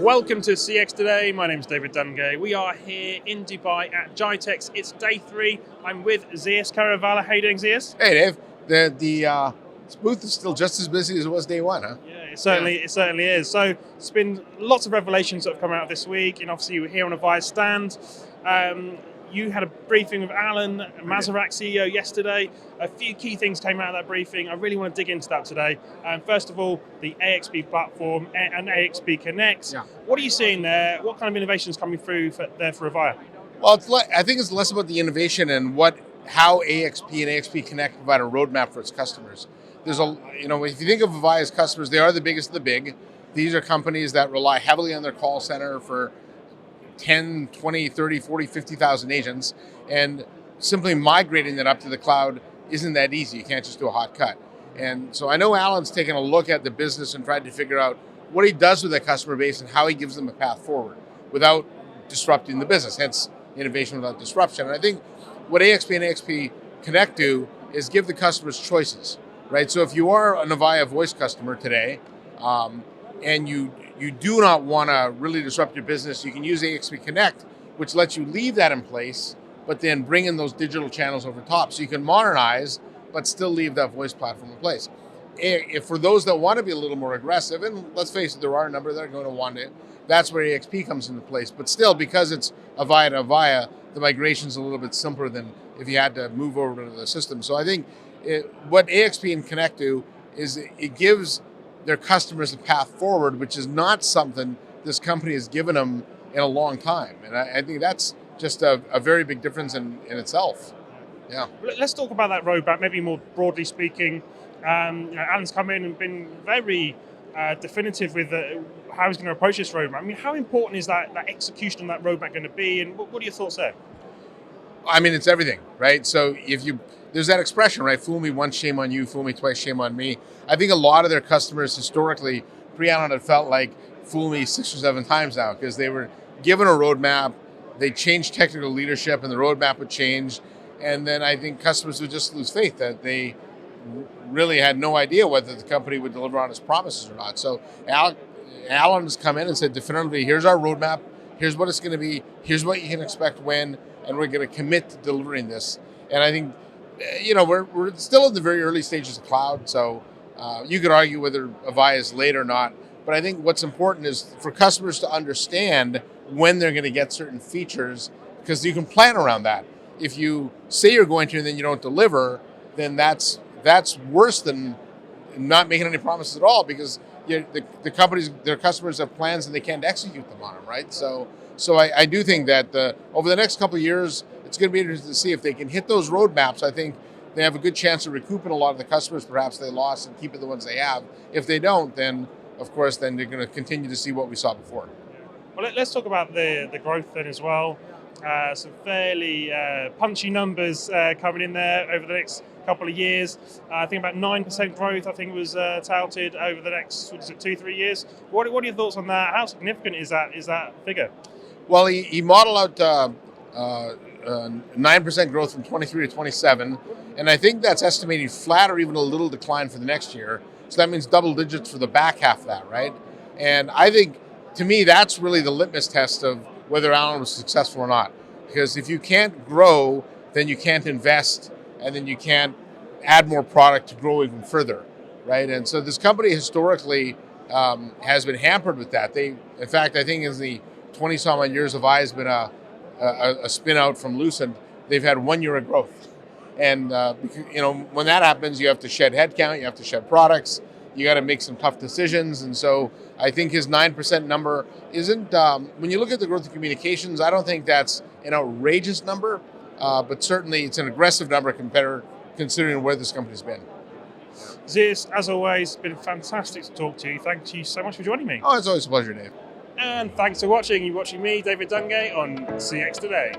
Welcome to CX Today. My name is David Dungay. We are here in Dubai at GITEX. It's day 3. I'm with Zeus Kerravala. How you doing, Zeus? Hey, Dave. The booth is still just as busy as it was day 1, huh? Yeah, it certainly is. So it's been lots of revelations that have come out this week, and obviously you were here on Avaya's stand. You had a briefing with Alan Masarek, CEO, yesterday. A few key things came out of that briefing. I really want to dig into that today. First of all, the AXP platform and AXP Connect. Yeah. What are you seeing there? What kind of innovations coming through there for Avaya? Well, I think it's less about the innovation and how AXP and AXP Connect provide a roadmap for its customers. If you think of Avaya's customers, they are the biggest of the big. These are companies that rely heavily on their call center for 10, 20, 30, 40, 50,000 agents, and simply migrating that up to the cloud isn't that easy. You can't just do a hot cut. And so I know Alan's taken a look at the business and tried to figure out what he does with that customer base and how he gives them a path forward without disrupting the business, hence innovation without disruption. And I think what AXP and AXP Connect do is give the customers choices, right? So if you are an Avaya voice customer today, and you do not want to really disrupt your business, you can use AXP Connect, which lets you leave that in place, but then bring in those digital channels over top. So you can modernize, but still leave that voice platform in place. If for those that want to be a little more aggressive, and let's face it, there are a number that are going to want it, that's where AXP comes into place. But still, because it's Avaya to Avaya, the migration is a little bit simpler than if you had to move over to the system. So I think what AXP and Connect do is it gives their customers a path forward, which is not something this company has given them in a long time. And I think that's just a very big difference in itself. Yeah. Let's talk about that roadmap, maybe more broadly speaking. Alan's come in and been very definitive with how he's going to approach this roadmap. I mean, how important is that execution on that roadmap going to be, and what are your thoughts there? I mean, it's everything, right? So there's that expression, right? Fool me once, shame on you. Fool me twice, shame on me. I think a lot of their customers historically, pre-Alan, had felt like fool me 6 or 7 times now because they were given a roadmap, they changed technical leadership and the roadmap would change. And then I think customers would just lose faith that they really had no idea whether the company would deliver on its promises or not. So Alan has come in and said definitively, here's our roadmap, here's what it's going to be, here's what you can expect when, and we're going to commit to delivering this. And I think, we're still in the very early stages of cloud, so you could argue whether Avaya is late or not. But I think what's important is for customers to understand when they're going to get certain features, because you can plan around that. If you say you're going to and then you don't deliver, then that's worse than not making any promises at all, because the companies, their customers have plans and they can't execute them on them, right? So I do think that over the next couple of years, it's going to be interesting to see if they can hit those roadmaps. I think they have a good chance of recouping a lot of the customers perhaps they lost and keeping the ones they have. If they don't, then of course, then they're going to continue to see what we saw before. Well, let's talk about the growth then as well. Some fairly punchy numbers coming in there over the next couple of years. I think about 9% growth, I think, was touted over the next 2-3 years. What are your thoughts on that? How significant is that figure? Well, he modeled out 9% growth from 23 to 27, and I think that's estimating flat or even a little decline for the next year. So that means double digits for the back half of that, right? And I think, to me, that's really the litmus test of whether Alan was successful or not. Because if you can't grow, then you can't invest, and then you can't add more product to grow even further, right? And so this company historically has been hampered with that. In fact, I think in the 20-some-odd years Avaya has been a spin out from Lucent, they've had 1 year of growth. And when that happens, you have to shed headcount, you have to shed products, you got to make some tough decisions. And so I think his 9% number isn't, when you look at the growth of communications, I don't think that's an outrageous number, but certainly it's an aggressive number considering where this company's been. Zeus, as always, it's been fantastic to talk to you. Thank you so much for joining me. Oh, it's always a pleasure, Dave. And thanks for watching. You're watching me, David Dungay, on CX Today.